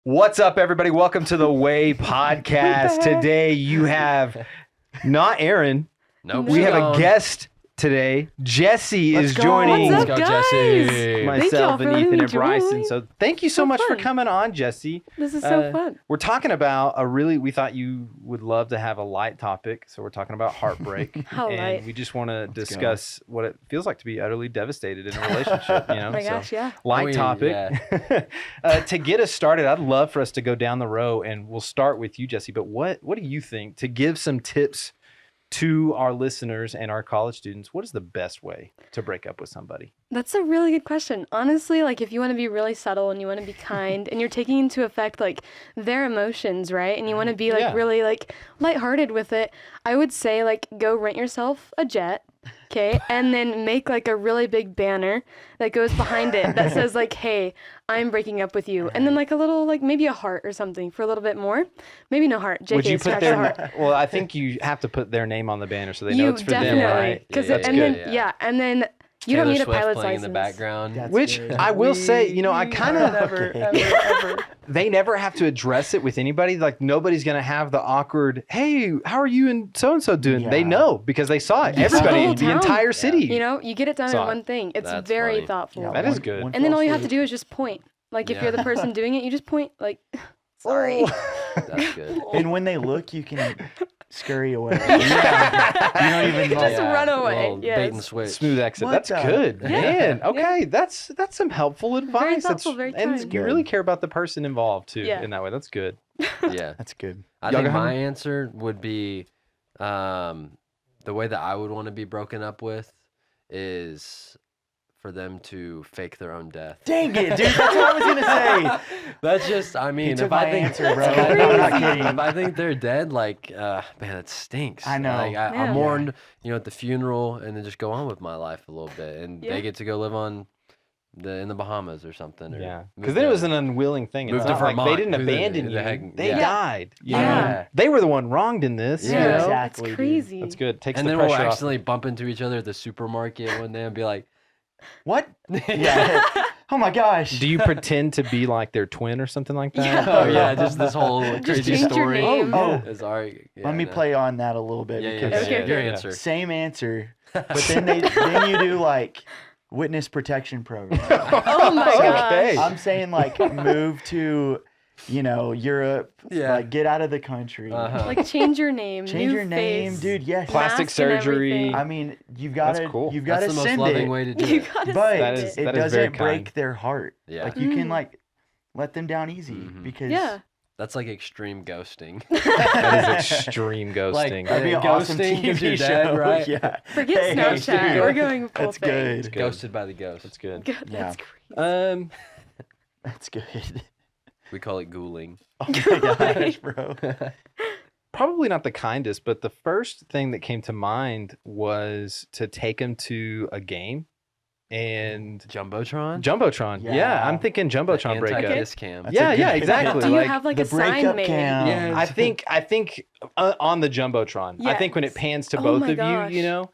What's up, everybody? Welcome to the Way Podcast. Today you have not Aaron. Nope. We have a guest today. Jesse is joining. What's up, Let's go, guys? Jesse. Myself and Ethan and Bryson. join. So thank you so much for fun. coming on, Jesse. This is so fun. We're talking about we thought you would love to have a light topic. So we're talking about heartbreak. How and light? we just want to discuss what it feels like to be utterly devastated in a relationship. You know? Oh my gosh, yeah. Light topic. To get us started, I'd love for us to go down the row, and we'll start with you, Jesse. But what do you think, to give some tips to our listeners and our college students, what is the best way to break up with somebody? That's a really good question. Honestly, like if you want to be really subtle and you want to be kind and you're taking into effect like their emotions, right? And you want to be like really like lighthearted with it, I would say like go rent yourself a jet. Okay, and then make like a really big banner that goes behind it that says like, "Hey, I'm breaking up with you," and then like a little like maybe a heart or something for a little bit more. Maybe no heart. JK, Would you put scratch the heart. well, I think you have to put their name on the banner so they know it's for them, definitely, right? Because That's and good. then and then you don't need a Swift pilot's playing license. in the background. That's Which good. I will say, you know, I kind of Ever. they never have to address it with anybody. Like nobody's gonna have the awkward, "Hey, how are you and so doing?" Yeah. They know because they saw it. You saw the Everybody, whole the town. entire city. You know, you get it done in Saw it. one thing. It's That's very funny. thoughtful. Yeah, That is good. one And then fell all you have to asleep. do is just point. Like if Yeah. you're the person doing it, you just point like, sorry. That's good. And when they look, you can scurry away. You don't even look. Just run away, Little yes. Bait and switch. Smooth exit. What That's the- good, Yeah. man. Okay, that's some helpful advice. thoughtful, very and kind. you really care about the person involved too. Yeah. In that way, that's good. Yeah. That's good. I Y'all think got my him? answer would be the way that I would want to be broken up with is for them to fake their own death. Dang it, dude. That's what I was gonna say. That's just, I mean, took if I my think answer, bro. That's I'm not crazy. kidding. if I think they're dead, like, man, that stinks. I know. Like, I Yeah. mourned, at the funeral, and then just go on with my life a little bit, and Yeah. they get to go live in the Bahamas or something. Or Yeah, move because then it was to- an unwilling thing. It's Move to not like they Vermont. didn't Who the- abandon who you. the heck- They yeah. died. You Yeah. know? They were the one wronged in this. Yeah. You know? Exactly, It's dude. crazy. That's good. Takes and the then we'll pressure off. accidentally bump into each other at the supermarket one day and be like, What? Yeah. Oh my gosh. Do you pretend to be like their twin or something like that? Yeah. oh yeah, just this whole Just crazy change your story. name. Oh. Is already, yeah, Let me no. play on that a little bit Yeah, because yeah, Okay, Your okay. answer. same answer, but then you do like witness protection program. Oh my gosh. Okay. I'm saying like move to, Europe. Yeah. Like get out of the country. Uh-huh. Like change your name. Change new your name, face, dude. Yes. Plastic mask and surgery. everything. I mean, you've got That's to cool. you've got That's to the most send loving it, way to do You it. gotta but That send is- it. it that is very doesn't break kind. their heart. Yeah. Like you can Mm. like let them down easy Mhm. because Yeah. That's like extreme ghosting. That is extreme ghosting. Like, that'd be an Yeah, awesome ghosting 'cause TV you're show. dead, right? Yeah. Forget Hey, Snapchat. dude. We're going full That's thing. good. good. Ghosted by the ghost. That's good. Good. Yeah. That's crazy. That's good. We call it ghouling. Oh my gosh, bro. Probably not the kindest, but the first thing that came to mind was to take him to a game and Jumbotron? Jumbotron. Yeah, Yeah. I'm thinking Jumbotron breakup. Anti-kiss cam. That's Yeah, a yeah, good- exactly. Do you like, have like the a sign breakup made? cam. Yeah. I think on the Jumbotron. I think when it Yes. pans to Oh both my of gosh. you, Yeah.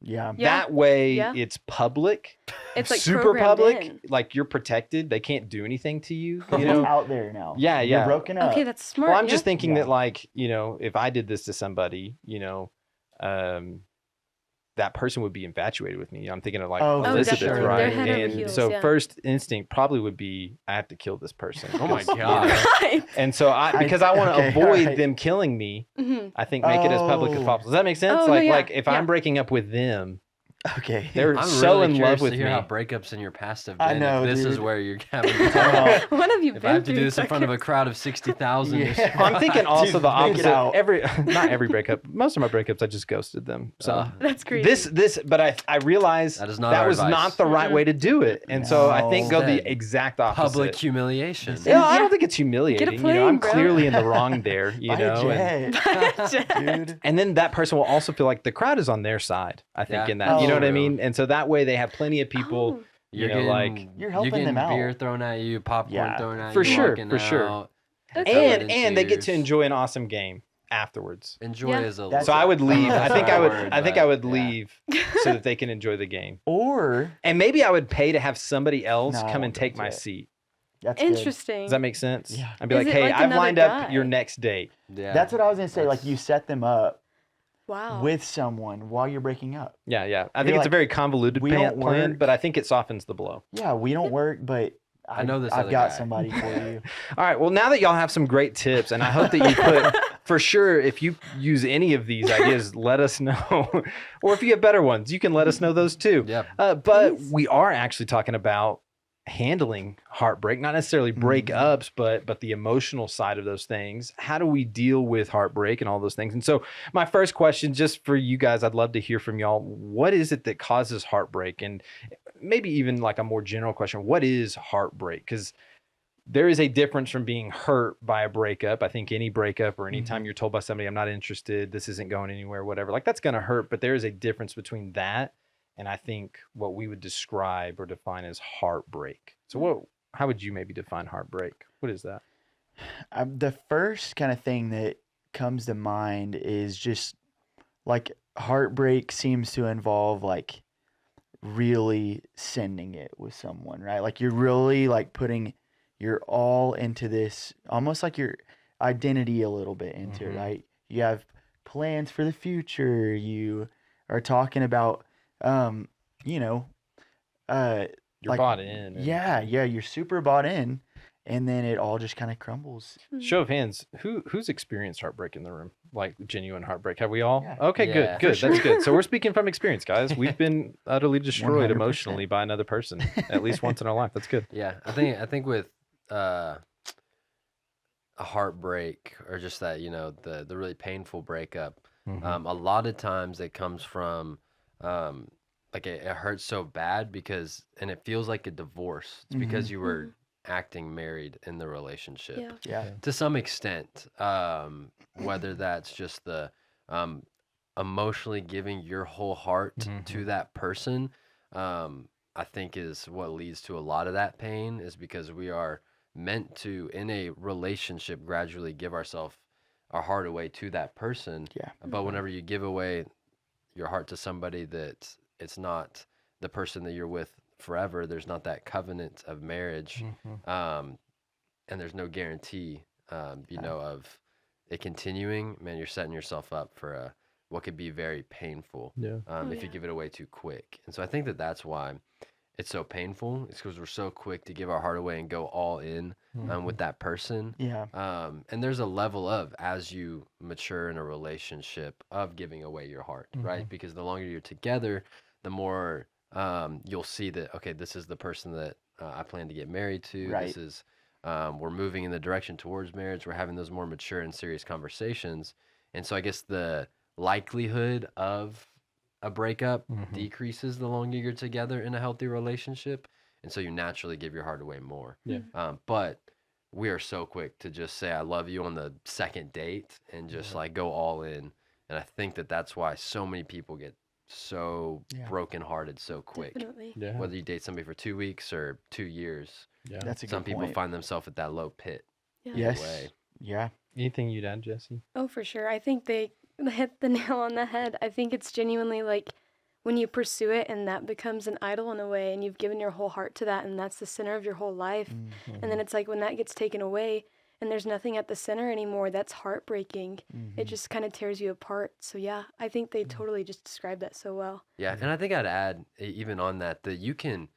Yeah. that way Yeah. it's public. It's like super programmed public. in. Like you're protected. They can't do anything to you. It's You know. out there now. Yeah, You're yeah. broken up. Okay, that's smart. Well, I'm yeah. just thinking Yeah. that, like, if I did this to somebody, that person would be infatuated with me. I'm thinking of like Oh, Elizabeth, definitely. right? They're head over And heels, so yeah. first instinct probably would be, I have to kill this person. Oh my 'Cause, you God. know, Right. And so because I want to okay, avoid alright. them killing me, Mhm. I think make it as public as Oh. possible. Does that make sense? Oh, no, yeah, like if yeah. I'm breaking up with them, Okay. they're I'm so really in curious love with to hear me. how breakups in your past have been. I know, if this is dude. where you're having to talk. Oh, What have you If been I have to do through, this in front of a crowd of 60,000. Yeah. I'm thinking also Dude, the make it opposite. out. Not every breakup. Most of my breakups, I just ghosted them. So That's crazy. but I realized That is not that our was advice. not the right way to do it, and so I think go the Instead, exact opposite. Public humiliation. Yeah, I Yeah. don't think it's humiliating. I'm plane, bro. clearly in the wrong there, Buy a jet, Jet. dude. and then that person will also feel like the crowd is on their side. I think Yeah. in that, you know Oh. what I mean. And so that way they have plenty of people. Oh. You're You know, getting, like- You're helping getting them out. beer thrown at you, popcorn Yeah. thrown at For you. sure, walking for sure. out. That's And- And they get to tears. enjoy an awesome game afterwards. Enjoy Yeah. is a That's- So I would leave. I That's think the I would. word, I think but I would yeah. leave so that they can enjoy the game. Or And maybe I would pay to have somebody else No, I come won't and do take my it. seat. That's good. Interesting. Does that make sense? Yeah. I'd be Is like, it hey, like I've another lined up guy? your next date. Yeah. That's what I was gonna say. Like That's- you set them up Wow. with someone while you're breaking up. Yeah, yeah. I You're think it's a like, very convoluted we don't plan, work. but I think it softens the blow. Yeah, we don't work, but I know this I've other got guy. somebody for you. All right. Well, now that y'all have some great tips, and I hope that you put, for sure, if you use any of these ideas, let us know. Or if you have better ones, you can let us know those too. Yeah. But Please. we are actually talking about handling heartbreak, not necessarily breakups, but the emotional side of those things. How do we deal with heartbreak and all those things? And so my first question, just for you guys, I'd love to hear from y'all. What is it that causes heartbreak? And maybe even like a more general question, what is heartbreak? Because there is a difference from being hurt by a breakup. I think any breakup or anytime you're told by somebody, I'm not interested, this isn't going anywhere, whatever, like that's going to hurt. But there is a difference between that and I think what we would describe or define as heartbreak. So how would you maybe define heartbreak? What is that? The first kind of thing that comes to mind is just like heartbreak seems to involve like really sending it with someone, right? Like you're really like putting your all into this, almost like your identity a little bit into it, right? You have plans for the future. You are talking about, you know, You're like, bought in. and- yeah, you're super bought in, and then it all just kind of crumbles. Show of hands, who's experienced heartbreak in the room? Like genuine heartbreak? Have we all? Yeah. Okay, Yeah. good. For That's sure. good. So we're speaking from experience, guys. We've been utterly destroyed 100%. emotionally by another person at least once in our life. That's good. Yeah, I think with a heartbreak or just that, the really painful breakup, a lot of times it comes from like it hurts so bad and it feels like a divorce. It's because you were acting married in the relationship. Yeah. Yeah. To some extent, whether that's just the emotionally giving your whole heart to that person, I think is what leads to a lot of that pain, is because we are meant to, in a relationship, gradually give our heart away to that person. Yeah. But whenever you give away your heart to somebody that it's not the person that you're with forever, there's not that covenant of marriage, and there's no guarantee, of it continuing, man, you're setting yourself up for what could be very painful Yeah. if you give it away too quick. And so I think that's why it's so painful. It's because we're so quick to give our heart away and go all in with that person. Yeah. And there's a level of, as you mature in a relationship, of giving away your heart, right? Because the longer you're together, the more you'll see that, okay, this is the person that I plan to get married to. Right. This is, we're moving in the direction towards marriage. We're having those more mature and serious conversations. And so I guess the likelihood of a breakup decreases the longer you're together in a healthy relationship. And so you naturally give your heart away more. Yeah. But we are so quick to just say, I love you on the second date and just like go all in. And I think that's why so many people get so brokenhearted so quick. Definitely. Yeah. Whether you date somebody for 2 weeks or 2 years, Yeah. That's a some good people point. find themselves at that low pit. Yeah. Yes. way. Yeah. Anything you'd add, Jesse? Oh, for sure. I think they hit the nail on the head. I think it's genuinely like when you pursue it and that becomes an idol in a way, and you've given your whole heart to that, and that's the center of your whole life. And then it's like when that gets taken away and there's nothing at the center anymore, that's heartbreaking. It just kind of tears you apart. So yeah, I think they totally just described that so well. Yeah, and I think I'd add even on that you can,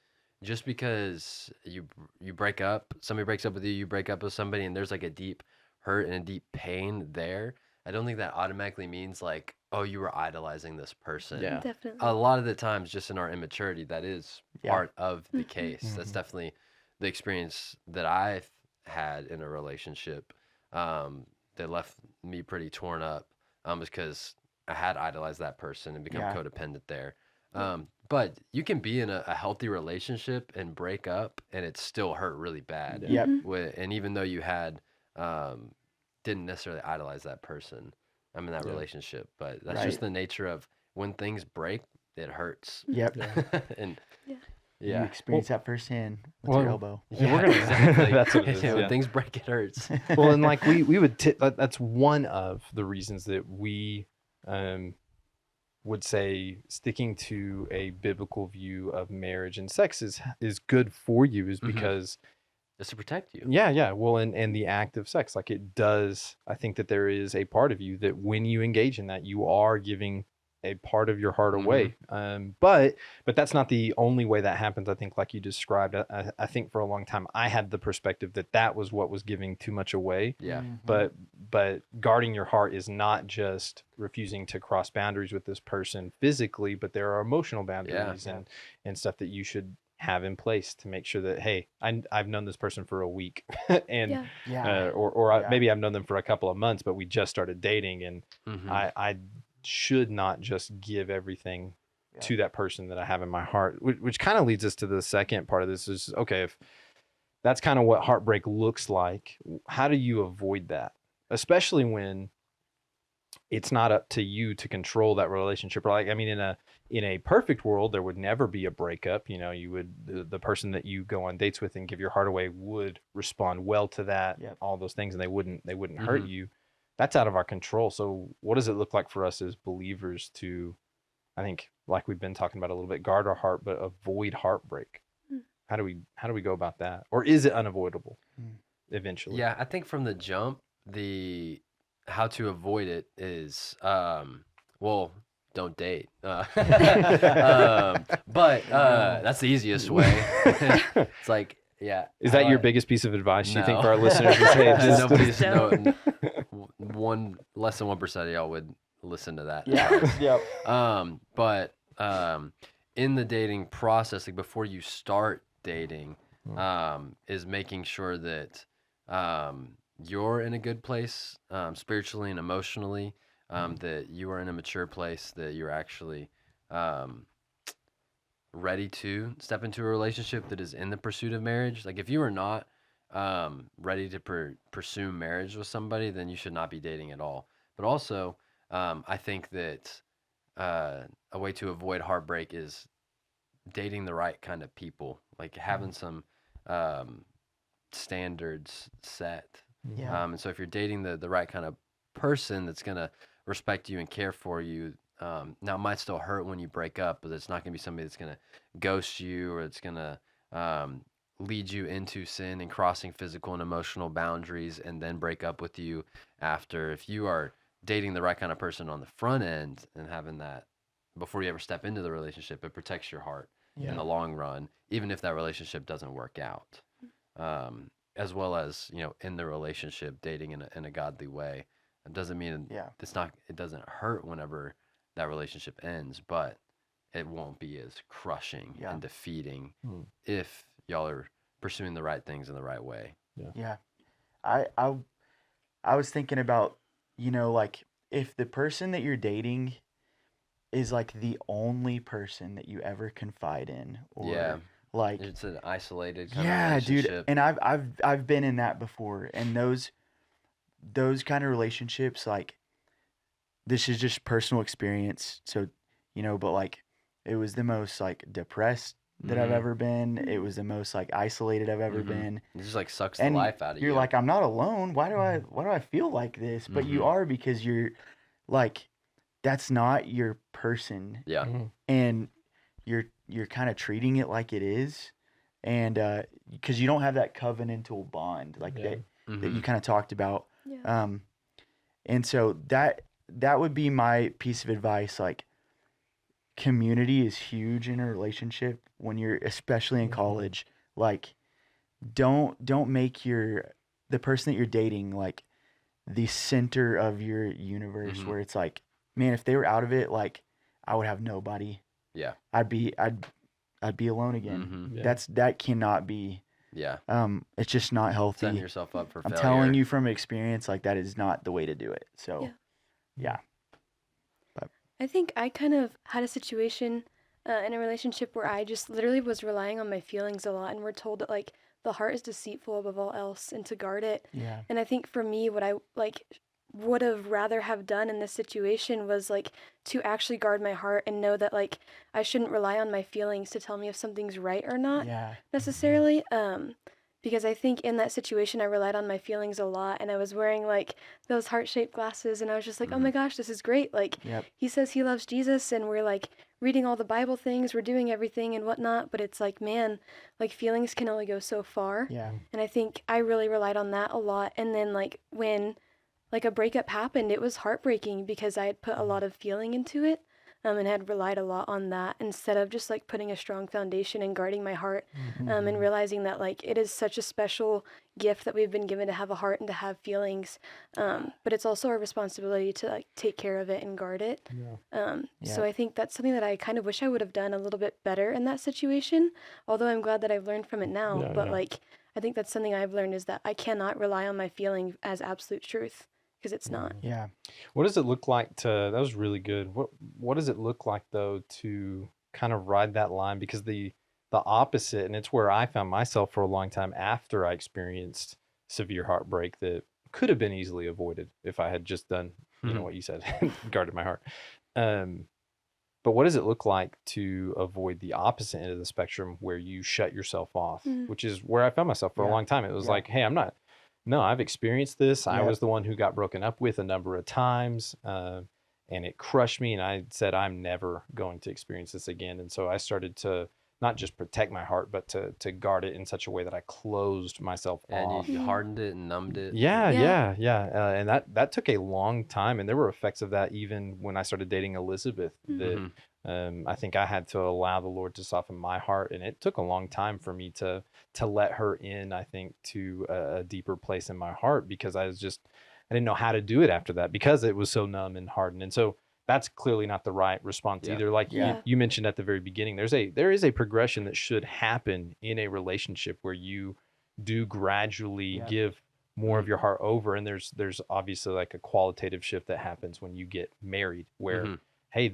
just because you break up, somebody breaks up with you, you break up with somebody, and there's like a deep hurt and a deep pain there. I don't think that automatically means like, oh, you were idolizing this person. Yeah. Definitely. A lot of the times, just in our immaturity, that is part of the case. That's definitely the experience that I've had in a relationship that left me pretty torn up, because I had idolized that person and become codependent there. But you can be in a healthy relationship and break up, and it still hurt really bad. Yep. And even though you had didn't necessarily idolize that person, in that relationship, but that's just the nature of when things break, it hurts. Yep. And You experience that firsthand with well, your elbow. Yeah, we're gonna. exactly. That's what it is. When Yeah. things break, it hurts. Well, and like we would that's one of the reasons that we would say sticking to a biblical view of marriage and sex is good for you, is because Just to protect you. Yeah. Well, and the act of sex, like it does, I think that there is a part of you that when you engage in that, you are giving a part of your heart away. But that's not the only way that happens. I think, like you described, I think for a long time I had the perspective that that was what was giving too much away. Yeah. But guarding your heart is not just refusing to cross boundaries with this person physically, but there are emotional boundaries and stuff that you should have in place to make sure that, hey, I've known this person for a week and maybe I've known them for a couple of months, but we just started dating, and I should not just give everything to that person that I have in my heart, which kind of leads us to the second part of this is, okay, if that's kind of what heartbreak looks like, how do you avoid that? Especially when it's not up to you to control that relationship. Or like, I mean, in a perfect world, there would never be a breakup. You know, you would, the person that you go on dates with and give your heart away would respond well to that, all those things, and they wouldn't hurt you. That's out of our control. So what does it look like for us as believers to, I think, like we've been talking about a little bit, guard our heart, but avoid heartbreak? How do we go about that? Or is it unavoidable eventually? Yeah, I think from the jump, how to avoid it is, well, don't date. But that's the easiest way. It's like, yeah. Is that your biggest piece of advice you think for our listeners? Is, hey, nobody's less than 1% of y'all would listen to that. But in the dating process, like before you start dating, is making sure that you're in a good place spiritually and emotionally, that you are in a mature place, that you're actually ready to step into a relationship that is in the pursuit of marriage. Like if you are not ready to pursue marriage with somebody, then you should not be dating at all. But also, I think that a way to avoid heartbreak is dating the right kind of people, like having some standards set. And so if you're dating the right kind of person that's going to respect you and care for you, now it might still hurt when you break up, but it's not going to be somebody that's going to ghost you, or it's going to lead you into sin and crossing physical and emotional boundaries and then break up with you after. If you are dating the right kind of person on the front end and having that before you ever step into the relationship, it protects your heart in the long run, even if that relationship doesn't work out. As well as, you know, in the relationship, dating in a godly way. It doesn't mean it doesn't hurt whenever that relationship ends, but it won't be as crushing and defeating if y'all are pursuing the right things in the right way. I was thinking about, you know, like if the person that you're dating is like the only person that you ever confide in, or like it's an isolated kind of relationship. Dude, and I've been in that before, and those kind of relationships, like, this is just personal experience, so, you know, but like it was the most like depressed that I've ever been. It was the most like isolated I've ever been. It just like sucks the life out of you. You're like, I'm not alone. Why do I feel like this? But you are, because you're like, that's not your person. And you're kind of treating it like it is, and because you don't have that covenantal bond like that you kind of talked about. And so that would be my piece of advice. Like, community is huge in a relationship when you're, especially in college. Like, don't make the person that you're dating like the center of your universe, where it's like, man, if they were out of it, like, I would have nobody. I'd be alone again. That cannot be. It's just not healthy. Setting yourself up for failure. I'm telling you from experience, like, that is not the way to do it. So, But I think I kind of had a situation in a relationship where I just literally was relying on my feelings a lot, and we're told that like the heart is deceitful above all else and to guard it. And I think for me, what I like would have rather have done in this situation was like to actually guard my heart and know that like I shouldn't rely on my feelings to tell me if something's right or not necessarily. because I think in that situation I relied on my feelings a lot, and I was wearing like those heart-shaped glasses, and I was just like, oh my gosh, this is great. Like he says he loves Jesus, and we're like reading all the Bible things, we're doing everything and whatnot, but it's like, man, like feelings can only go so far. Yeah. And I think I really relied on that a lot. And then like when like a breakup happened, it was heartbreaking because I had put a lot of feeling into it. And had relied a lot on that instead of just like putting a strong foundation and guarding my heart, and realizing that like it is such a special gift that we've been given to have a heart and to have feelings, but it's also our responsibility to like take care of it and guard it. So I think that's something that I kind of wish I would have done a little bit better in that situation, although I'm glad that I've learned from it now. But like I think that's something I've learned, is that I cannot rely on my feeling as absolute truth, because it's not. Yeah. What does it look like to, that was really good. What does it look like though to kind of ride that line? Because the opposite, and it's where I found myself for a long time after I experienced severe heartbreak that could have been easily avoided if I had just done, you know, what you said, guarded my heart. But what does it look like to avoid the opposite end of the spectrum where you shut yourself off, which is where I found myself for a long time. It was like, hey, no, I've experienced this. I was the one who got broken up with a number of times, and it crushed me. And I said, I'm never going to experience this again. And so I started to not just protect my heart, but to guard it in such a way that I closed myself off. And you hardened it and numbed it. Yeah. And that took a long time. And there were effects of that even when I started dating Elizabeth, that I think I had to allow the Lord to soften my heart. And it took a long time for me to let her in, I think, to a deeper place in my heart, because I didn't know how to do it after that, because it was so numb and hardened. And so that's clearly not the right response either. Like you mentioned at the very beginning, there is a progression that should happen in a relationship where you do gradually give more of your heart over. And there's obviously like a qualitative shift that happens when you get married, where, hey,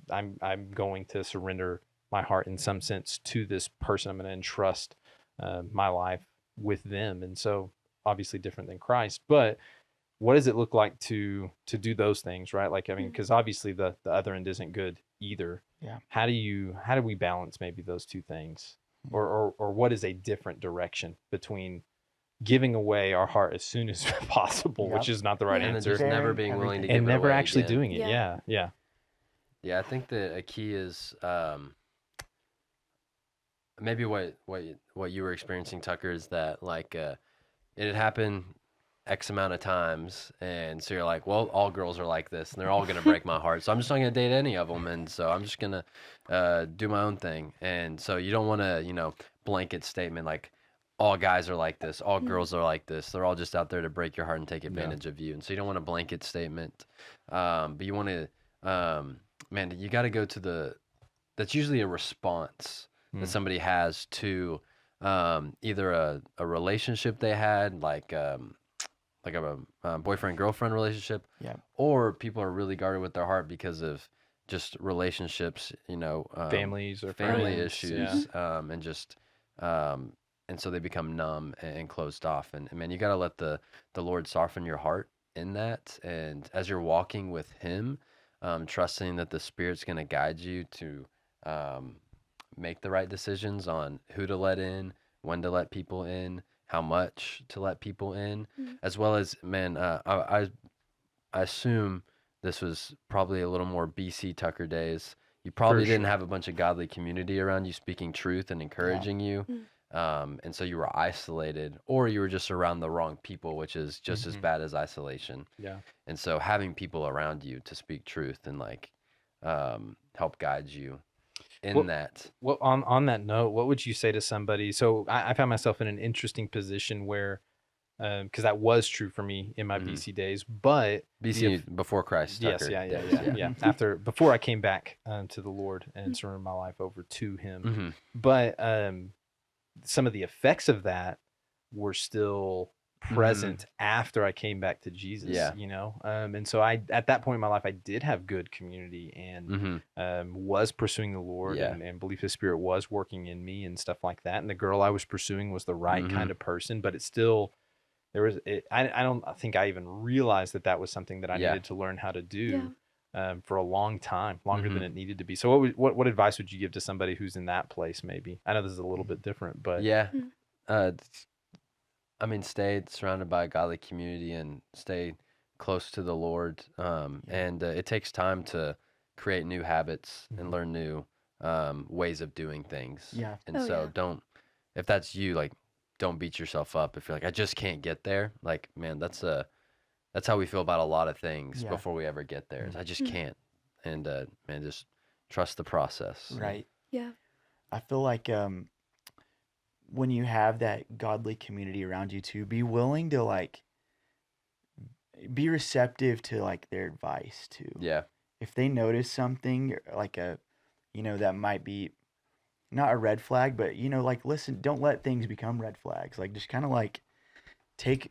I'm going to surrender my heart in some sense to this person. I'm going to entrust my life with them. And so obviously different than Christ, but what does it look like to do those things, right? Like, I mean, because obviously the other end isn't good either. Yeah. How do we balance maybe those two things, or what is a different direction between giving away our heart as soon as possible, which is not the right answer, and just never being willing to give and it never away actually again. doing it? Yeah. I think that a key is maybe what you were experiencing, Tucker, is that like it had happened X amount of times, and so you're like, well, all girls are like this and they're all gonna break my heart, so I'm just not gonna date any of them, and so I'm just gonna do my own thing. And so you don't want to blanket statement like all guys are like this, all girls are like this, they're all just out there to break your heart and take advantage of you. And so you don't want a blanket statement, but you want to man, you got to go to that's usually a response that somebody has to either a relationship they had, like a boyfriend-girlfriend relationship, or people are really guarded with their heart because of just relationships, families or family friends, issues, and just and so they become numb and closed off. And man, you got to let the Lord soften your heart in that, and as you're walking with Him, trusting that the Spirit's going to guide you to make the right decisions on who to let in, when to let people in, how much to let people in, as well as, man, I assume this was probably a little more BC Tucker days. You probably didn't have a bunch of godly community around you speaking truth and encouraging you. And so you were isolated, or you were just around the wrong people, which is just as bad as isolation. Yeah. And so having people around you to speak truth and like help guide you in that. Well, on that note, what would you say to somebody? So I found myself in an interesting position where, because that was true for me in my BC days, but before Christ. Yes, Tucker yeah. Before I came back to the Lord and surrendered my life over to Him, but some of the effects of that were still present after I came back to Jesus. And so at that point in my life, I did have good community and was pursuing the Lord and believed His Spirit was working in me and stuff like that. And the girl I was pursuing was the right kind of person, but it still, I don't think I even realized that was something that I needed to learn how to do for a long time, longer than it needed to be. So what advice would you give to somebody who's in that place? Maybe I know this is a little bit different, but I mean, stay surrounded by a godly community and stay close to the Lord. And it takes time to create new habits and learn new ways of doing things. Yeah. And Oh, so yeah. don't, if that's you, like, don't beat yourself up. If you're like, I just can't get there. Like, man, that's how we feel about a lot of things Yeah. before we ever get there. Is I just Mm. can't. And man, just trust the process. Right. Yeah. I feel like when you have that godly community around you too, be willing to like be receptive to like their advice too. Yeah. If they notice something like that might be not a red flag, but like listen, don't let things become red flags. Like just kind of like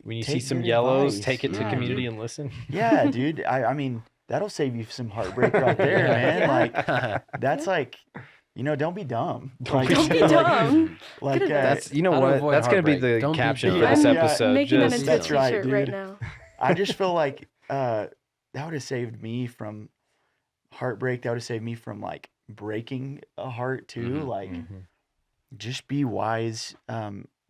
When you see take some good yellows, advice. take it to Yeah, community dude. and listen. Yeah, dude. I mean, that'll save you some heartbreak right there, man. Yeah. Like that's like, don't be dumb. Like, Don't be like- dumb. Like, Good advice. That's you know How to what? avoid That's going to be heartbreak. the Don't be caption for dumb. this Yeah. episode. I'm making that Just- into a That's right, t-shirt right dude. now. I just feel like that would have saved me from heartbreak. That would have saved me from like breaking a heart too. Mhm, Like, Mhm. just be wise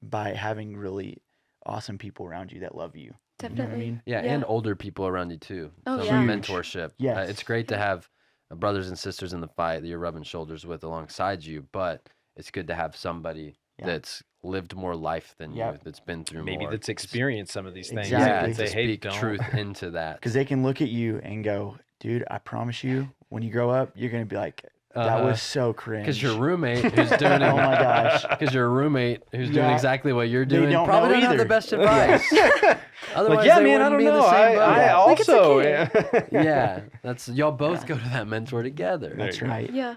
by having really awesome people around you that love you. You know what I Definitely. mean? Yeah, and older people around you too. Oh, Some yeah. Huge. mentorship. Yes. It's great to have brothers and sisters in the fight that you're rubbing shoulders with alongside you, but it's good to have somebody Yeah. that's lived more life than Yep. you, that's been through Maybe more. that's experienced some of these things. Exactly. Yeah, And to say, hey, speak don't. truth into that. Because they can look at you and go, dude, I promise you, when you grow up, you're going to be like, that was so cringe. Because your roommate who's doing it. Oh my gosh. Because your roommate who's doing Yeah. exactly what you're They doing don't probably know don't have the either. best Yeah. advice. Otherwise, Like, yeah, they man, I wouldn't don't be in know. the same boat. I Like, it's also. okay. Yeah, that's y'all both Yeah. go to that mentor together. That's you go. right. Yeah.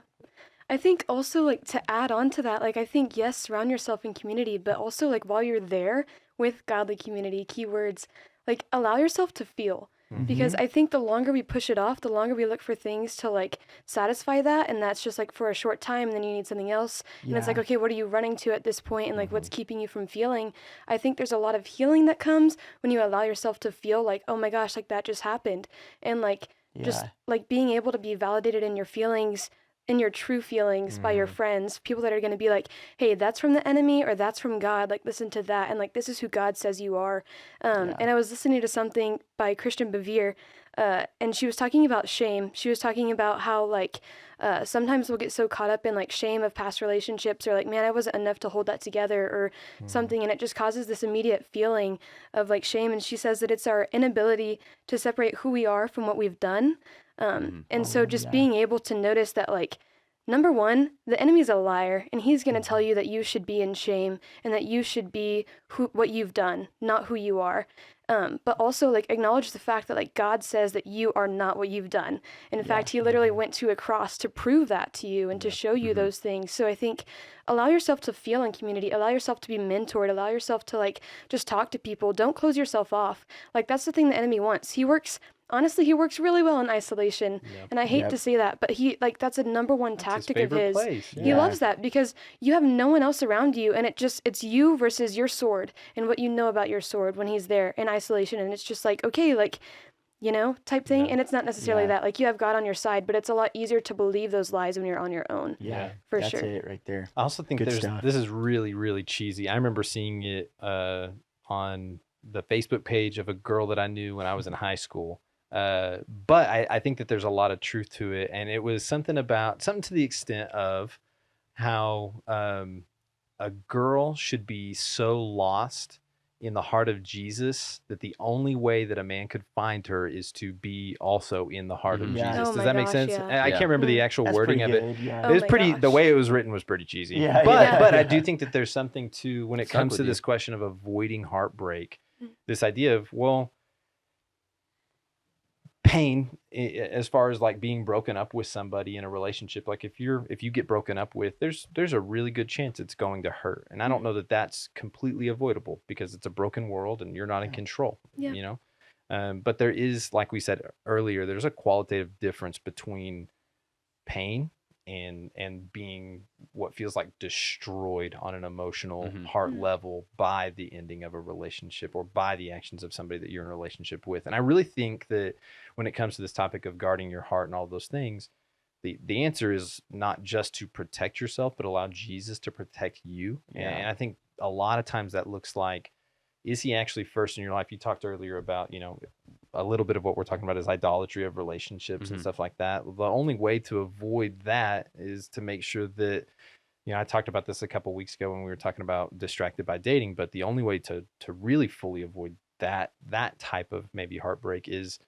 I think also like to add on to that, like I think yes, surround yourself in community, but also like while you're there with godly community, keywords, like allow yourself to feel. Because I think the longer we push it off, the longer we look for things to like satisfy that, and that's just like for a short time, and then you need something else. And it's like, Yeah. okay, what are you running to at this point, and like what's keeping you from feeling? I think there's a lot of healing that comes when you allow yourself to feel like, oh my gosh, like that just happened. And like just Yeah. like being able to be validated in your feelings, in your true feelings by your friends, people that are going to be like, hey, that's from the enemy or that's from God, like listen to that, and like this is who God says you are. Yeah. And I was listening to something by Christian Bevere, and she was talking about shame. She was talking about how like sometimes we'll get so caught up in like shame of past relationships, or like, man, I wasn't enough to hold that together, or something, and it just causes this immediate feeling of like shame. And she says that it's our inability to separate who we are from what we've done. And so just yeah. being able to notice that, like, number one, the enemy's a liar, and he's going to tell you that you should be in shame and that you should be what you've done, not who you are. But also, like, acknowledge the fact that, like, God says that you are not what you've done. In fact, he literally went to a cross to prove that to you and to show you those things. So I think allow yourself to feel in community, allow yourself to be mentored, allow yourself to, like, just talk to people. Don't close yourself off. Like, that's the thing the enemy wants. Honestly, he works really well in isolation, and I hate Yep. to say that, but that's a number one tactic of favorite his. place, He yeah. loves that because you have no one else around you, and it's you versus your sword and what you know about your sword when he's there in isolation, and it's just like, okay, like, type thing, Yeah. and it's not necessarily Yeah. that, like, you have God on your side, but it's a lot easier to believe those lies when you're on your own. Yeah. For That's sure. it right there. I also think Good stuff. this is really, really cheesy. I remember seeing it on the Facebook page of a girl that I knew when I was in high school. But I think that there's a lot of truth to it. And it was something to the extent of how a girl should be so lost in the heart of Jesus that the only way that a man could find her is to be also in the heart of Mhm. Yeah. Jesus. Oh Does my that make gosh, sense? yeah. And I Yeah. can't remember the actual That's wording pretty of it. good. Yeah. Oh It was my pretty. The gosh. way it was written was pretty cheesy. Yeah, but yeah. but I Yeah. do think that there's something to when it Stuck comes with to you. this question of avoiding heartbreak. Mm. This idea of pain as far as like being broken up with somebody in a relationship. Like if you get broken up with, there's a really good chance it's going to hurt. And I don't know that that's completely avoidable because it's a broken world and you're not in control. Yeah. But there is, like we said earlier, there's a qualitative difference between pain and being what feels like destroyed on an emotional heart level by the ending of a relationship or by the actions of somebody that you're in a relationship with. And I really think that when it comes to this topic of guarding your heart and all those things, the answer is not just to protect yourself, but allow Jesus to protect you. Yeah. And I think a lot of times that looks like is he actually first in your life? You talked earlier about, a little bit of what we're talking about is idolatry of relationships and stuff like that. The only way to avoid that is to make sure that, I talked about this a couple weeks ago when we were talking about distracted by dating, but the only way to really fully avoid that type of maybe heartbreak is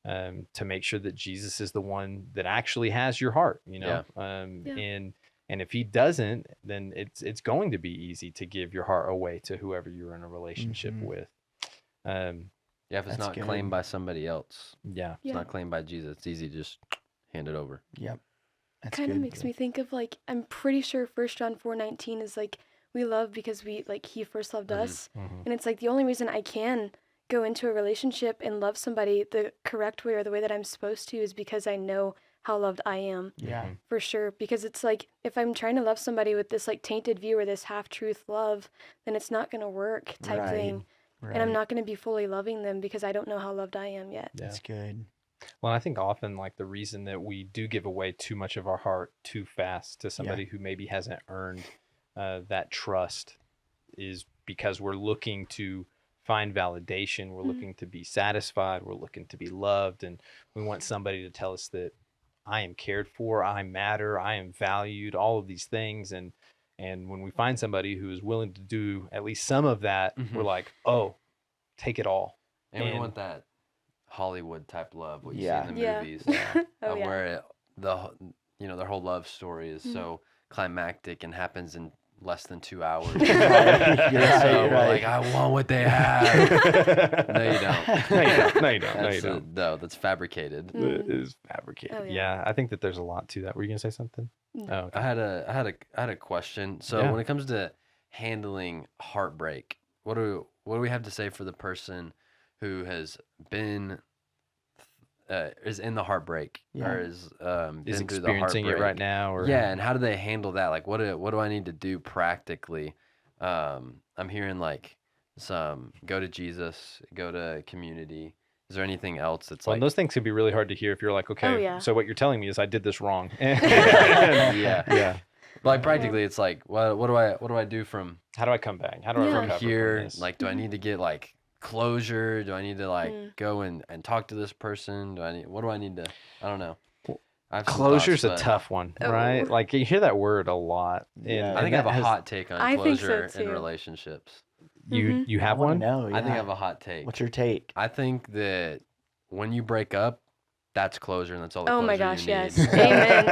to make sure that Jesus is the one that actually has your heart, and if he doesn't, then it's going to be easy to give your heart away to whoever you're in a relationship with. If it's not claimed by somebody else. Yeah. It's not claimed by Jesus. It's easy to just hand it over. Yep. That's kind of good. makes me think of like, I'm pretty sure 1 John 4:19 is like, we love because he first loved us. And it's like the only reason I can go into a relationship and love somebody the correct way or the way that I'm supposed to is because I know how loved I am. Yeah. For sure. Because it's like, if I'm trying to love somebody with this like tainted view or this half-truth love, then it's not going to work type thing. Right. And I'm not going to be fully loving them because I don't know how loved I am yet. That's good. Well, I think often like the reason that we do give away too much of our heart too fast to somebody who maybe hasn't earned that trust is because we're looking to find validation. We're looking to be satisfied. We're looking to be loved. And we want somebody to tell us that I am cared for, I matter, I am valued, all of these things. And when we find somebody who is willing to do at least some of that, we're like, oh, take it all. And we want that Hollywood type love, what you see Yeah. in the Yeah. movies, Oh, yeah. where their whole love story is so climactic and happens in less than 2 hours. You're So right. we're like, I want what they have. No, you don't. No, you don't. No, you don't. No, that's fabricated. It is fabricated. Oh, yeah. Yeah, I think that there's a lot to that. Were you gonna say something? No. Oh, okay. I had a question. So Yeah. when it comes to handling heartbreak, what do we have to say for the person who has been is in the heartbreak or is been Is through the experiencing it heartbreak right now, or and how do they handle that? Like what do I need to do practically? I'm hearing like some go to Jesus, go to community. Is there anything else that's Well, like and those things can be really hard to hear if you're like, okay, yeah. so what you're telling me is I did this wrong. yeah. Like practically it's like what do I do from How do I come back? How do I Yeah. recover here? from this? Like do I need to get like closure? Do I need to like go and talk to this person? What do I need to I don't know. I have some Closure's thoughts, a but tough one, Oh. right? Like you hear that word a lot. Yeah. I think I have a has- hot take on I think so, closure in too. relationships. You I have wanna one? know, I think I yeah. have a hot take. What's your take? I think that when you break up, that's closure, and that's all the Oh closure my you gosh, need. yes. Amen.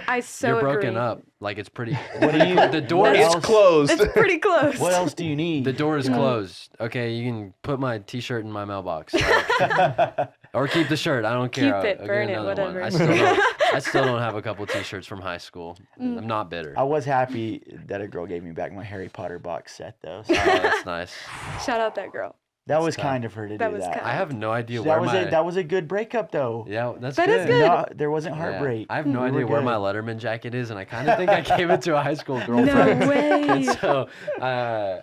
I so You're agree. broken up. Like it's pretty. What do you? The door what is It's else- closed. It's pretty close. What else do you need? The door is closed. Okay, you can put my T-shirt in my mailbox, like, or keep the shirt. I don't care. Keep it, I'll get burn it, another one. whatever. I still don't have a couple T-shirts from high school. I'm not bitter. I was happy that a girl gave me back my Harry Potter box set though. So Oh, that's nice. Shout out that girl. that was kind of her to That do was that. kind- I have no idea So where that was a good breakup though. Yeah, that's That good. is good. No, there wasn't Yeah. heartbreak. I have no We were idea where my good. Letterman jacket is, and I kind of think I gave it to a high school girlfriend. No way. And so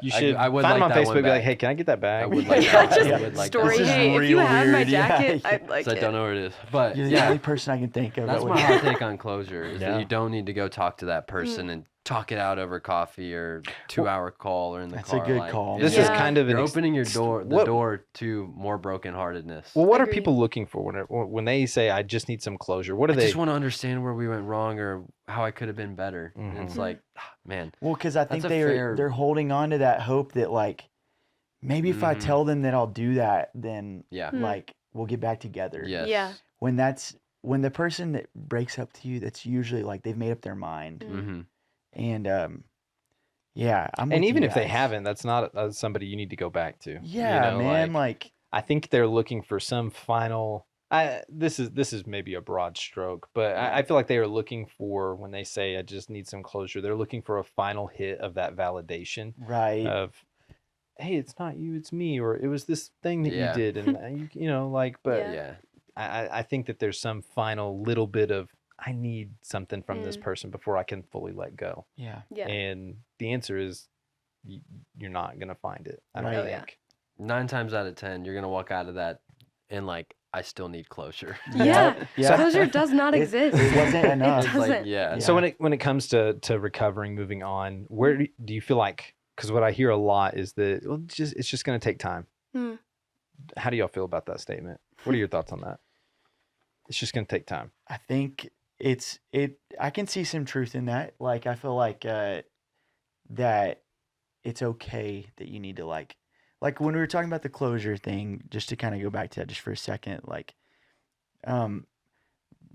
You should I would find like him on that Facebook one and be like, back. hey, can I get that back? I would like Yeah, that. just I would like story. that. This is Hey, if real you had my weird, yeah. jacket, I'd like So I it. don't know where it is, but You're the yeah, only person I can think of. that's that my would- hot take on closure. Is Yeah. that you don't need to go talk to that person and talk it out over coffee or 2-hour call or in the That's a car. good like, call. This it's is Yeah. kind of you're an opening your door, the what- door to more brokenheartedness. Well, what are Agreed. people looking for when they say I just need some closure? What do I they? just want to understand where we went wrong or how I could have been better. And Mhm. it's like, man, Well, because I think That's a fair- they're holding on to that hope that like maybe if I Mhm. tell them that I'll do that, then yeah, like we'll get back together. yes, Yeah. When the person that breaks up to you, that's usually like they've made up their mind. hmm And yeah, I'm. and with even you if they guys. haven't, that's not somebody you need to go back to. Yeah, You know, man. like, Like, I think they're looking for some final. This is maybe a broad stroke, but I feel like they are looking for when they say I just need some closure. They're looking for a final hit of that validation right. of, hey, it's not you, it's me, or it was this thing that Yeah. you did, and you know, like, but Yeah. yeah. I think that there's some final little bit of I need something from this person before I can fully let go. Yeah. Yeah. And the answer is you're not gonna find it. I don't Right. Oh, yeah. think. 9 times out of 10, you're gonna walk out of that and like, I still need closure. Yeah. Yeah. Closure does not It- exist. it wasn't enough. It It's like, doesn't. yeah. So when it comes to recovering, moving on, where do you feel like because what I hear a lot is that it's just going to take time. Mm. How do y'all feel about that statement? What are your thoughts on that? It's just going to take time. I think I can see some truth in that. Like, I feel like that it's okay that you need to like when we were talking about the closure thing, just to kind of go back to that just for a second, like,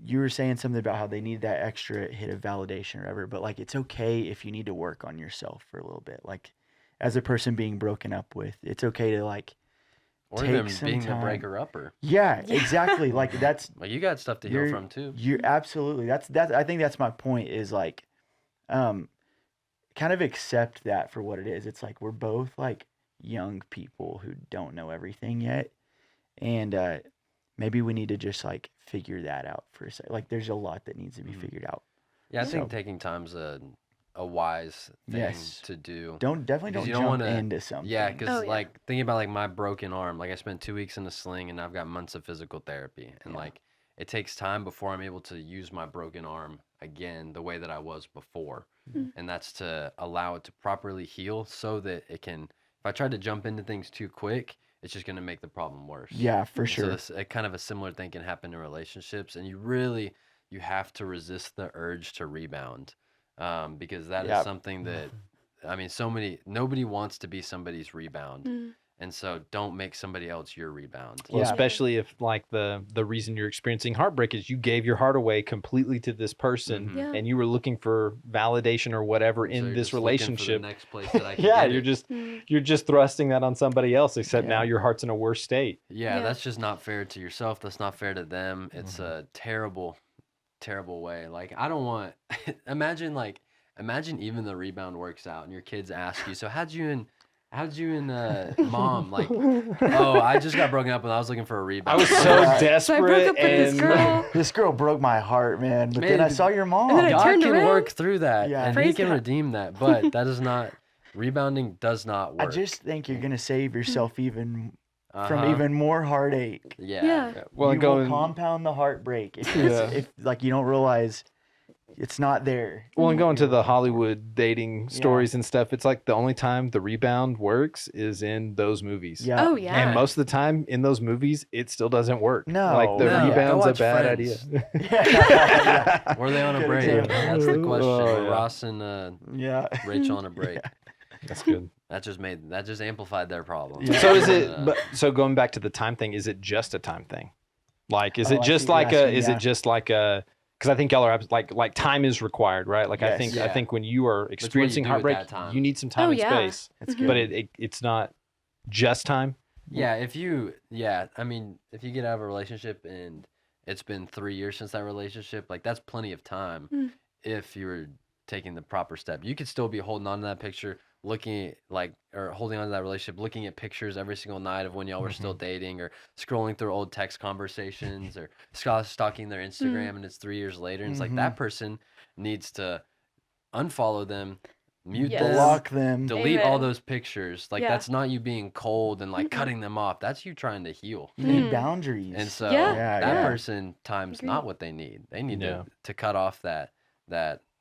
you were saying something about how they need that extra hit of validation or whatever, but like, it's okay if you need to work on yourself for a little bit. Like, as a person being broken up with, it's okay to like, Or take even some being time. the breaker upper. Yeah, exactly. Like, that's, Like, you got stuff to heal from too. you're absolutely, that's, I think that's my point is like, kind of accept that for what it is. It's like, we're both like young people who don't know everything yet. And, maybe we need to just like figure that out for a second. Like, there's a lot that needs to be figured out. Yeah, I So- think taking time's a wise thing Yes. to do. Definitely Because don't you don't jump wanna- into something. Yeah, because Oh, yeah. like thinking about like my broken arm, like I spent 2 weeks in a sling and I've got months of physical therapy, and Yeah. like it takes time before I'm able to use my broken arm again the way that I was before, and that's to allow it to properly heal so that it can. If I try to jump into things too quick, it's just going to make the problem worse. Yeah, for And sure. So this, kind of a similar thing can happen in relationships, and you have to resist the urge to rebound, because that is Yep. something that, I mean, nobody wants to be somebody's rebound, and so don't make somebody else your rebound. Well, Yeah. especially if like the reason you're experiencing heartbreak is you gave your heart away completely to this person, Mhm. Yeah. and you were looking for validation or whatever So in you're this just looking for the relationship. next place that I can Yeah, get you're it. just Mm. you're just thrusting that on somebody else. Except now Yeah. your heart's in a worse state. Yeah, Yeah. that's just not fair to yourself. That's not fair to them. It's a terrible, terrible way. Like, I don't want. Imagine even the rebound works out, and your kids ask you, "So how'd you and mom like?" Oh, I just got broken up, and I was looking for a I rebound. was so Yeah. desperate. So I broke up with this and- girl. This girl broke my heart, man. But then I Man, saw your mom. and then I God turned can around. work through that, Yeah. and He Praise can God. redeem that. But that is not rebounding. Does not I work. just think you're gonna save yourself even from Uh-huh. even more heartache. Yeah. Yeah. Well, you and will going compound the heartbreak if, Yeah. if like you don't realize it's not there. Well, and going to You're the looking for. Hollywood dating stories and stuff, it's like the only time the rebound works is in those movies. Yeah. Oh yeah. And most of the time in those movies, it still doesn't work. No. Like the No. rebound's Go a watch bad Friends. idea. Yeah. Were they on a Good break? example. That's the question. Oh, Were yeah. Ross and Yeah. Rachel on a break? That's good. That just amplified their problem. Yeah. So is it? Uh, So going back to the time thing, is it just a time thing? Like, is Oh, it I just see what like you're a? asking, Is yeah. it just like a? Because I think y'all are like time is required, right? Like I Yes. think Yeah. when you are what you experiencing do with heartbreak, that time. you need some time Oh, and yeah. space. That's Mhm. good. But it's not just time. Yeah, I mean, if you get out of a relationship and it's been 3 years since that relationship, like that's plenty of time Mm. if you were taking the proper step. You could still be holding on to that picture, looking at or holding on to that relationship, looking at pictures every single night of when y'all were still dating, or scrolling through old text conversations, or stalking their Instagram, and it's 3 years later, and it's like that person needs to unfollow them, mute Yes. them, Block them. delete all Amen. those pictures. Like Yeah. that's not you being cold and like Mm-mm. cutting them off. That's you trying to heal. You need Mm. boundaries. And so Yeah, that yeah. person time's Agreed. not what they need. They need Yeah. to cut off that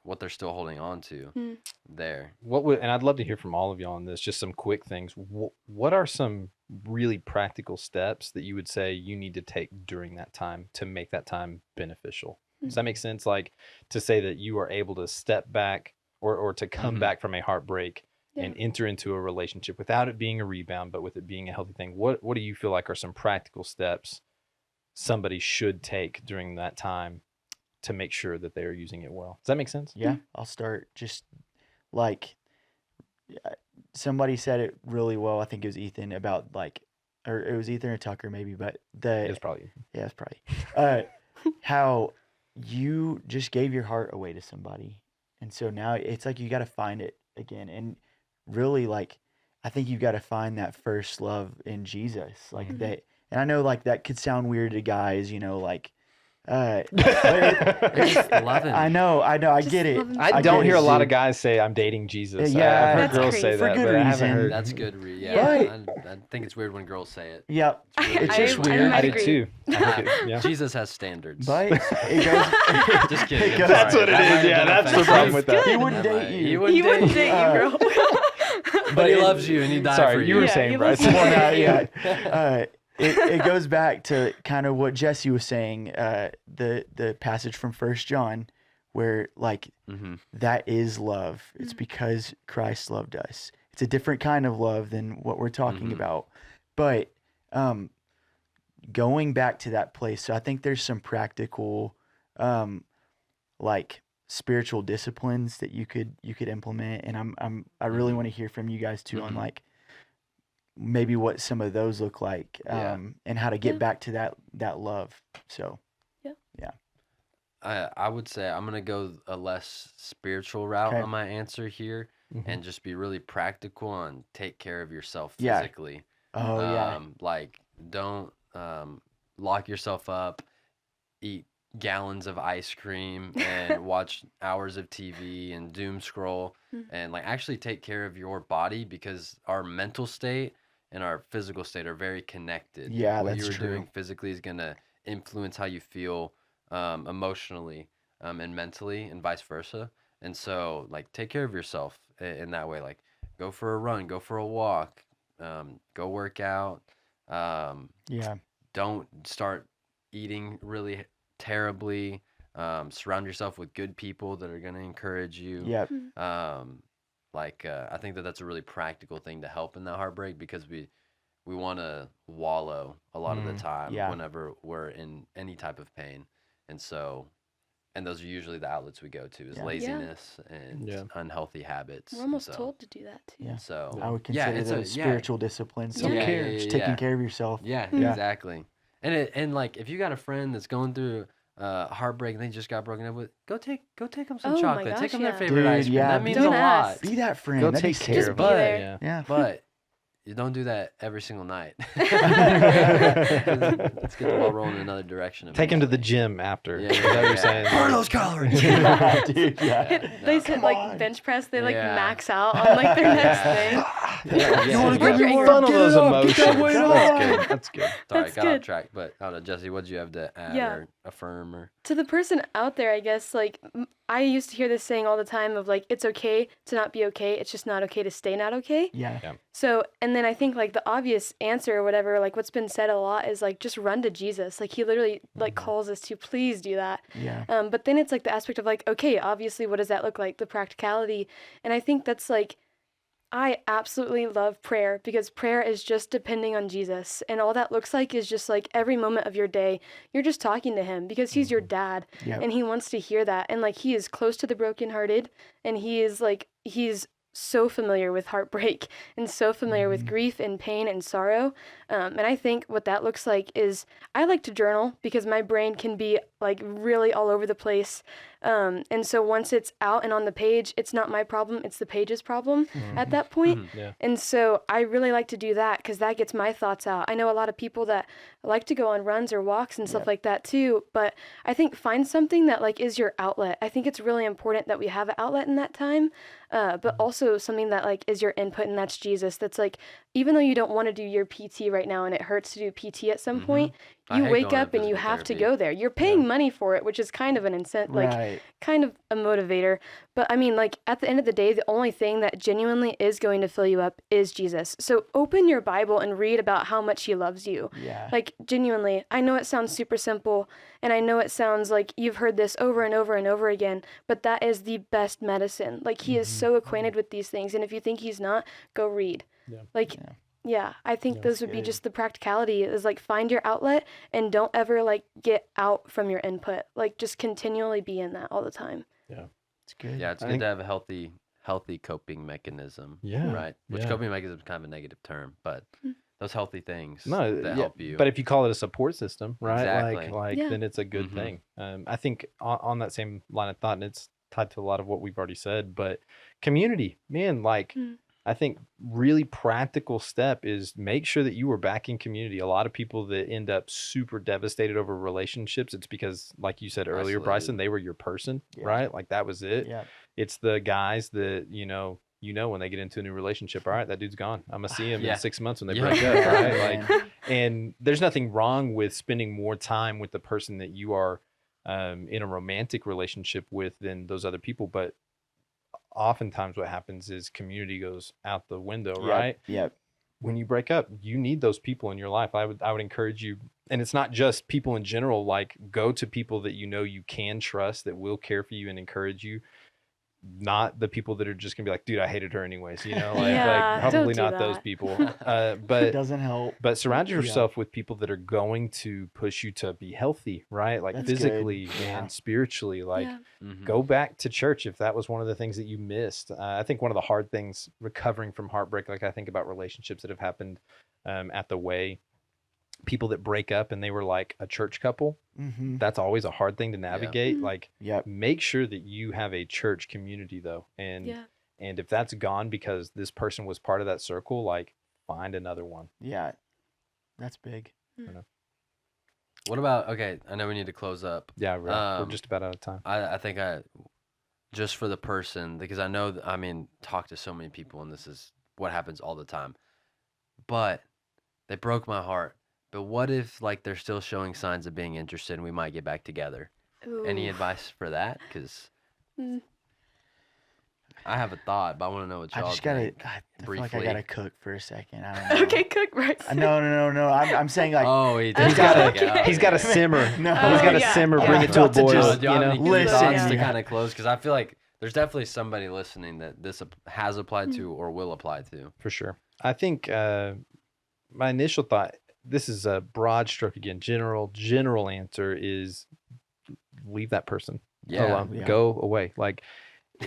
what they're still holding on to Mm. there. And I'd love to hear from all of y'all on this. Just some quick things. What are some really practical steps that you would say you need to take during that time to make that time beneficial? Does that make sense? Like to say that you are able to step back or to come Mhm. back from a heartbreak Yeah. and enter into a relationship without it being a rebound, but with it being a healthy thing. What do you feel like are some practical steps somebody should take during that time to make sure that they are using it well? Does that make sense? Yeah, I'll start just like somebody said it really well. I think it was Ethan about like, or it was Ethan or Tucker maybe, but It's probably yeah, it's probably how you just gave your heart away to somebody, and so now it's like you got to find it again, and really like I think you got to find that first love in Jesus, like Mhm. that. And I know like that could sound weird to guys, like. But it's- Love him. I know, I Just get it. love him I so don't much. hear a lot dude. of guys say I'm dating Jesus. Yeah, I've heard That's girls crazy. say For that, good but I haven't reason. heard. That's good. Yeah, But- I think it's weird when girls say it. Yep. It's I- just I weird. might I did agree. too. I think yeah. Jesus has standards. But it goes. Just kidding. it I'm goes- That's sorry. what it That is. might have Yeah, been that's the offensive. problem with that. He wouldn't That date might- you. He wouldn't He wouldn't date date you. you, girl. But he loves you and he died for Sorry, you. you were Yeah, saying, he Bryce. loves Well, yeah. It goes back to kind of what Jesse was saying, the passage from 1 John, where like Mm-hmm. that is love. It's because Christ loved us. It's a different kind of love than what we're talking Mhm. about. But going back to that place, so I think there's some practical like spiritual disciplines that you could implement, and I really Mhm. want to hear from you guys too on Mhm. like maybe what some of those look like, Yeah. and how to get Yeah. back to that love. So I would say I'm gonna go a less spiritual route Okay. on my answer here, Mhm. and just be really practical on take care of yourself Yeah. physically. yeah, Like don't lock yourself up, eat gallons of ice cream, and watch hours of TV and doom scroll, Mhm. and like actually take care of your body, because our mental state and our physical state are very connected. Yeah, What that's you are true. doing physically is gonna influence how you feel emotionally and mentally, and vice versa. And so, like, take care of yourself in that way. Like, go for a run, go for a walk, go work out. Um, yeah, don't start eating really terribly. Surround yourself with good people that are going to encourage you. yeah, I think that that's a really practical thing to help in that heartbreak, because we want to wallow a lot of the time yeah. whenever we're in any type of pain. And so, and those are usually the outlets we go to, is Yeah. laziness and Yeah. unhealthy habits. We're And almost so, told to do that too. Yeah. So I would yeah, consider it's those spiritual disciplines. Yeah. Self Yeah, care, yeah, just yeah, taking yeah. care of yourself. Yeah, Yeah. exactly. And like, if you got a friend that's going through heartbreak and they just got broken up with, go take them some Oh my chocolate. Take gosh, them their yeah. favorite Dude, ice cream. yeah, That means don't a ask. lot. Be that friend. Go That'd be take care Just of be them. there. Yeah. Yeah. But you don't do that every single night. Let's get the ball rolling in another direction. Take him to the eventually. gym after. Yeah, Is that what you're saying? Burn those calories. Yeah, dude, yeah. They No. said Come like on. bench press, they like Yeah. max out on like their next thing. Yeah, You yeah. want to Work get your me anger. funnel Get those it up, emotions. get that weight That's up. good. That's good. Sorry, That's got off good. track. But I don't know, Jesse, what did you have to add Yeah. or affirm or? To the person out there, I guess, like, I used to hear this saying all the time of, like, it's okay to not be okay. It's just not okay to stay not okay. Yeah. So, and then I think, like, the obvious answer or whatever, like, what's been said a lot is, like, just run to Jesus. Like, he literally, like, calls us to please do that. Yeah. But then it's, like, the aspect of, like, okay, obviously, what does that look like? The practicality. And I think that's, like, I absolutely love prayer, because prayer is just depending on Jesus. And all that looks like is just like every moment of your day, you're just talking to him, because he's your dad Yep. and he wants to hear that. And like, he is close to the brokenhearted, and he is like, he's so familiar with heartbreak and so familiar with grief and pain and sorrow. And I think what that looks like is, I like to journal because my brain can be like really all over the place. And so once it's out and on the page, it's not my problem, it's the page's problem at that point. Yeah. And so I really like to do that because that gets my thoughts out. I know a lot of people that like to go on runs or walks and stuff Yep. like that too, but I think find something that like is your outlet. I think it's really important that we have an outlet in that time, but also something that like is your input, and that's Jesus. That's like, even though you don't want to do your PT right now and it hurts to do PT at some point, I you hate wake going to up and you physical have to therapy. go there. You're paying money for it, which is kind of an incentive, like Right. kind of a motivator. But I mean, like at the end of the day, the only thing that genuinely is going to fill you up is Jesus. So open your Bible and read about how much he loves you. Yeah. Like genuinely, I know it sounds super simple, and I know it sounds like you've heard this over and over and over again, but that is the best medicine. Like he is so acquainted with these things, and if you think he's not, go read. Yeah. Like Yeah. yeah, I think Yeah, those that's would be good. just the practicality is like find your outlet and don't ever like get out from your input. Like just continually be in that all the time. It's good. Yeah, it's I good think- to have a healthy coping mechanism. Yeah, Right. Which yeah. coping mechanism is kind of a negative term, but those healthy things No, that yeah, help you. but if you call it a support system, right? Exactly. Like Yeah. then it's a good Mhm. thing. I think on that same line of thought, and it's tied to a lot of what we've already said, but community, man, like Mm. I think really practical step is make sure that you are back in community. A lot of people that end up super devastated over relationships, it's because, like you said earlier, Isolated. Bryson, they were your person, Yeah. right? Like that was it. Yeah. It's the guys that when they get into a new relationship, all right, that dude's gone. I'm gonna see him Yeah. in 6 months when they Yeah. break up, Yeah, right? Like, man. and there's nothing wrong with spending more time with the person that you are in a romantic relationship with than those other people, but oftentimes what happens is community goes out the window, Yep, right? Yep. When you break up, you need those people in your life. I would encourage you, and it's not just people in general, like go to people that you know you can trust, that will care for you and encourage you, not the people that are just gonna be like, dude, I hated her anyways, Yeah, like probably don't do not those that. people. It But doesn't help. surround Yeah. yourself with people that are going to push you to be healthy, right? Like That's good. physically Yeah. and spiritually. Like Yeah. go back to church if that was one of the things that you missed. I think one of the hard things recovering from heartbreak, like I think about relationships that have happened at the way, people that break up and they were like a church couple. Mm-hmm. That's always a hard thing to navigate. Mhm. Like Yep. make sure that you have a church community though. Yeah. And if that's gone because this person was part of that circle, like find another one. Yeah. That's big. What about, okay, I know we need to close up. Yeah, we're just about out of time. I think just for the person, because I know, talk to so many people, and this is what happens all the time. But they broke my heart. But what if, like, they're still showing signs of being interested and we might get back together? Any Ooh. advice for that? Because Mm. I have a thought, but I want to know what y'all I just gotta. think. I feel like I briefly. gotta cook for a second. I don't know. Okay, cook right. No. I'm saying like. Oh, he He's did got gotta to get he's out. got to simmer. No. He's got to yeah, simmer, yeah. bring it to a About to boil. just Do y'all have any listen, thoughts to yeah. kind of close? Because I feel like there's definitely somebody listening that this has applied to or will apply to. For sure. I think my initial thought, this is a broad stroke again, general answer is leave that person Yeah. alone. Yeah. Go away. Like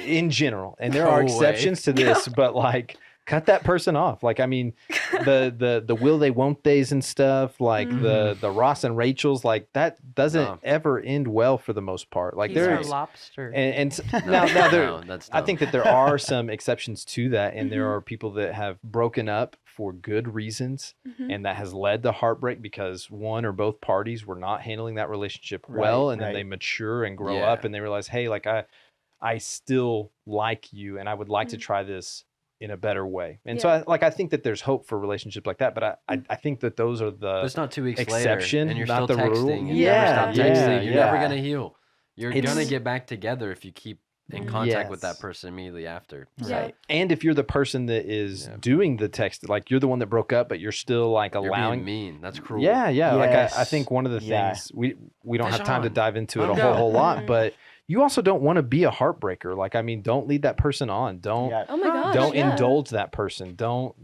in general. And there Go are away. exceptions to this, but like cut that person off. Like, I mean, the will they, won't they's and stuff, like the Ross and Rachel's, like that doesn't No. ever end well for the most part. Like He's our there's, lobster. and No, now there, no, that's I dumb. think that there are some exceptions to that, and there Mhm. are people that have broken up for good reasons, Mhm. and that has led to heartbreak because one or both parties were not handling that relationship well, Right, and then right. they mature and grow Yeah. up, and they realize, hey, like I still like you, and I would like to Mhm. try this in a better way. And Yeah. so I think that there's hope for relationships like that, but I think that those are But the it's not 2 weeks exception, later, and you're not still the rule. texting. And you Yeah, never stop yeah, texting. You're never yeah. gonna heal. You're It's- gonna get back together if you keep in contact with Yes. that person immediately after. Yeah. Right. And if you're the person that is Yeah. doing the text, like you're the one that broke up, but you're still like You're allowing. being mean. That's cruel. Yeah. Like I Yes. think one of the Yeah. things we don't have time to Deshaun, dive into it let a him whole, go. whole lot, Mhm. but you also don't want to be a heartbreaker. Like, I mean, don't lead that person on. Don't Yeah. Oh my gosh. don't yeah. indulge that person. Don't,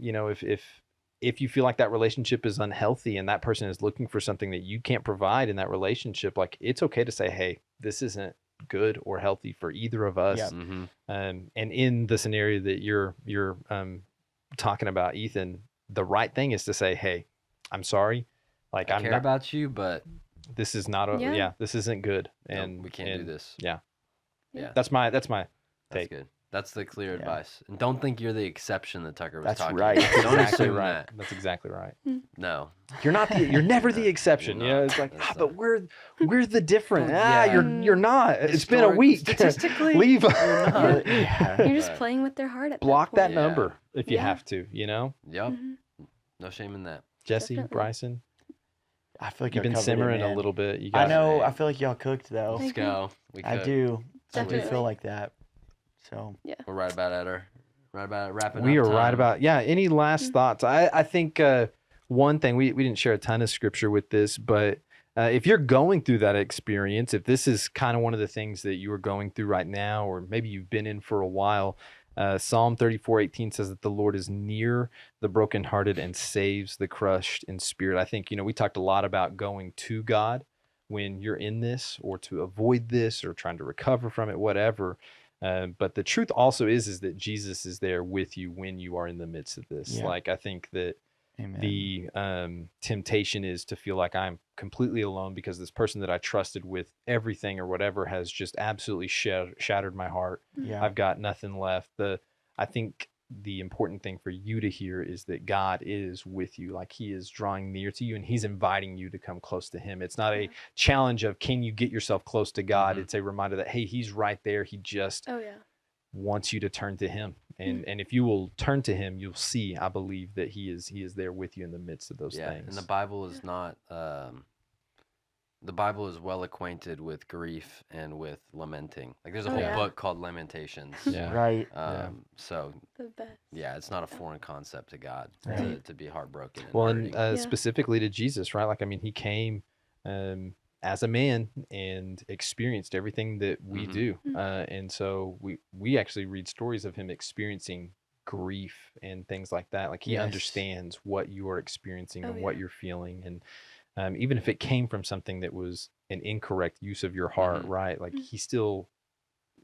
if you feel like that relationship is unhealthy and that person is looking for something that you can't provide in that relationship, like it's okay to say, hey, this isn't good or healthy for either of us. Yeah. Mm-hmm. And in the scenario that you're talking about, Ethan, the right thing is to say, hey, I'm sorry. Like I I'm care not, about you, but this is not Yeah. this isn't good. no, And we can't do this. Yeah. Yeah. That's my That's take. good. That's the clear Yeah. advice. And don't think you're the exception that Tucker was That's talking right. about. Don't exactly assume right. that. That's exactly right. No. You're never the exception. You're You know, not. it's like, That's but we're the different. Yeah. You're not. It's been a week. Statistically, Leave. not. Yeah. You're just Right. playing with their heart at Block that point. Yeah. number if you Yeah. have to. Yep. Mhm. No shame in that. Jesse, Definitely. Bryson, I feel like you've been y'all covered it, simmering a man. little bit. You I got know. Hey. I feel like y'all cooked though. Let's Thank you. go. We I could. do. I do Definitely. feel like that. So We're right about wrapping We up are right time. about any last Mm. thoughts? I think one thing we didn't share a ton of scripture with this, but if you're going through that experience, if this is kind of one of the things that you are going through right now, or maybe you've been in for a while, Psalm 34:18 says that the Lord is near the brokenhearted and saves the crushed in spirit. I think we talked a lot about going to God when you're in this, or to avoid this, or trying to recover from it, whatever. But the truth also is that Jesus is there with you when you are in the midst of this. Yeah. Like, I think that amen. the temptation is to feel like I'm completely alone because this person that I trusted with everything or whatever has just absolutely shattered my heart. yeah. I've got nothing left. I think the important thing for you to hear is that God is with you. Like, he is drawing near to you and he's inviting you to come close to him. It's not a challenge of, can you get yourself close to God? Mhm. It's a reminder that, hey, he's right there. He just Oh yeah. wants you to turn to him. And if you will turn to him, you'll see, I believe, that he is there with you in the midst of those Yeah. things. And the Bible is not the Bible is well acquainted with grief and with lamenting. Like there's a Oh, whole yeah. book called Lamentations. Yeah. Right. So The best. yeah, it's not a foreign concept to God Right. to be heartbroken. And Well, hurting. and Yeah. specifically to Jesus, right? Like, I mean, he came as a man and experienced everything that we Mhm. do. And so we actually read stories of him experiencing grief and things like that. Like he Yes. understands what you are experiencing Oh, and what yeah. you're feeling. And even if it came from something that was an incorrect use of your heart, Mhm. right? Like he still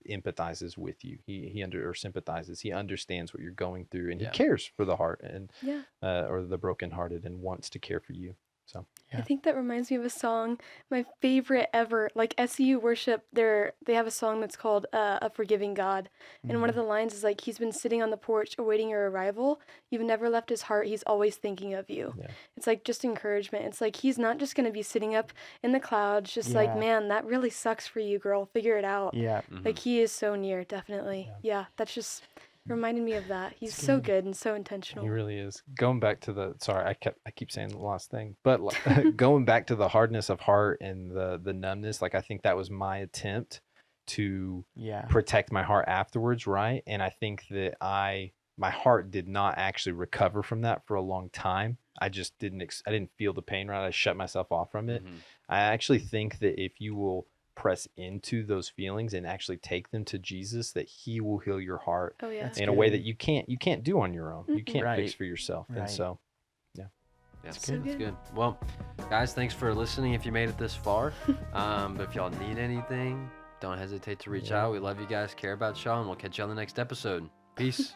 empathizes with you. He or sympathizes. He understands what you're going through, and Yeah. he cares for the heart and Yeah. or the brokenhearted, and wants to care for you. So I think that reminds me of a song, my favorite ever. Like SU worship, they have a song that's called "A Forgiving God," and one of the lines is like, "He's been sitting on the porch awaiting your arrival. You've never left his heart. He's always thinking of you." Yeah. It's like just encouragement. It's like he's not just gonna be sitting up in the clouds, just like, Yeah. man, that really sucks for you, girl. Figure it out. Yeah. Mhm. Like he is so near, definitely. Yeah, that's just reminded me of that. He's so good and so intentional. he really is. Going back to the I keep saying the last thing, but going back to the hardness of heart and the numbness, like I think that was my attempt to Yeah. protect my heart afterwards, right? And I think that my heart did not actually recover from that for a long time. I just I didn't feel the pain, right? I shut myself off from it. Mhm. I actually think that if you will press into those feelings and actually take them to Jesus, that he will heal your heart Oh yeah. That's in a way good. that you can't do on your own. You can't fix Right. for yourself. And Right. so Yeah, So that's good. good. Well, guys, thanks for listening. If you made it this far, but if y'all need anything, don't hesitate to reach out. We love you guys, care about y'all, and we'll catch you on the next episode. Peace.